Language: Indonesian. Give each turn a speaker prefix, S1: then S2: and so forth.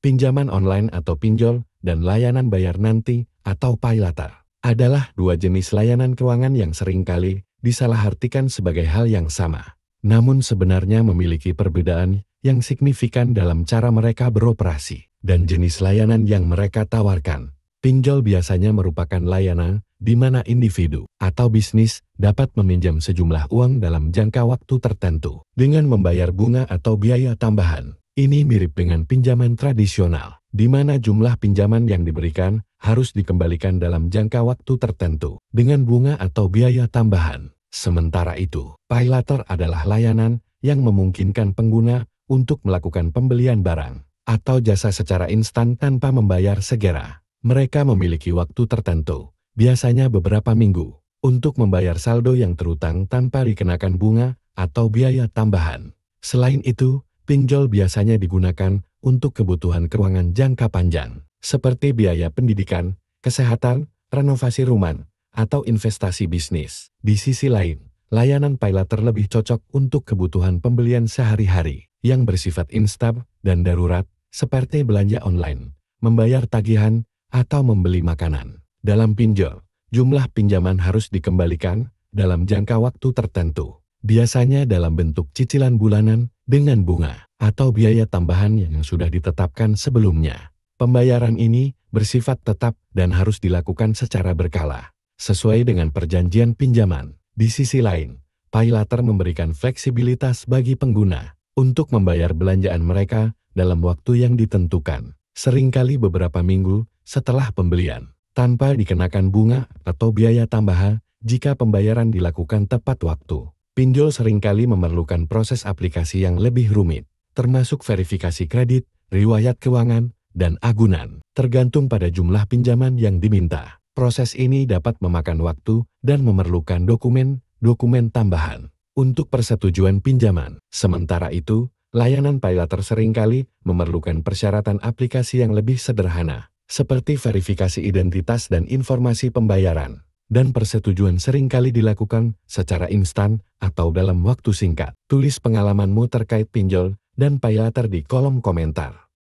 S1: Pinjaman online atau pinjol, dan layanan bayar nanti atau paylater adalah dua jenis layanan keuangan yang seringkali disalahartikan sebagai hal yang sama. Namun sebenarnya memiliki perbedaan yang signifikan dalam cara mereka beroperasi dan jenis layanan yang mereka tawarkan. Pinjol biasanya merupakan layanan di mana individu atau bisnis dapat meminjam sejumlah uang dalam jangka waktu tertentu dengan membayar bunga atau biaya tambahan. Ini mirip dengan pinjaman tradisional, di mana jumlah pinjaman yang diberikan harus dikembalikan dalam jangka waktu tertentu dengan bunga atau biaya tambahan. Sementara itu, paylater adalah layanan yang memungkinkan pengguna untuk melakukan pembelian barang atau jasa secara instan tanpa membayar segera. Mereka memiliki waktu tertentu, biasanya beberapa minggu, untuk membayar saldo yang terutang tanpa dikenakan bunga atau biaya tambahan. Selain itu, pinjol biasanya digunakan untuk kebutuhan keuangan jangka panjang, seperti biaya pendidikan, kesehatan, renovasi rumah, atau investasi bisnis. Di sisi lain, layanan paylater lebih cocok untuk kebutuhan pembelian sehari-hari yang bersifat instan dan darurat, seperti belanja online, membayar tagihan, atau membeli makanan. Dalam pinjol, jumlah pinjaman harus dikembalikan dalam jangka waktu tertentu, biasanya dalam bentuk cicilan bulanan dengan bunga atau biaya tambahan yang sudah ditetapkan sebelumnya. Pembayaran ini bersifat tetap dan harus dilakukan secara berkala, sesuai dengan perjanjian pinjaman. Di sisi lain, paylater memberikan fleksibilitas bagi pengguna untuk membayar belanjaan mereka dalam waktu yang ditentukan, seringkali beberapa minggu setelah pembelian, tanpa dikenakan bunga atau biaya tambahan jika pembayaran dilakukan tepat waktu. Pinjol seringkali memerlukan proses aplikasi yang lebih rumit, termasuk verifikasi kredit, riwayat keuangan, dan agunan, tergantung pada jumlah pinjaman yang diminta. Proses ini dapat memakan waktu dan memerlukan dokumen tambahan untuk persetujuan pinjaman. Sementara itu, layanan paylater seringkali memerlukan persyaratan aplikasi yang lebih sederhana, seperti verifikasi identitas dan informasi pembayaran, dan persetujuan seringkali dilakukan secara instan atau dalam waktu singkat. Tulis pengalamanmu terkait pinjol dan paylater di kolom komentar.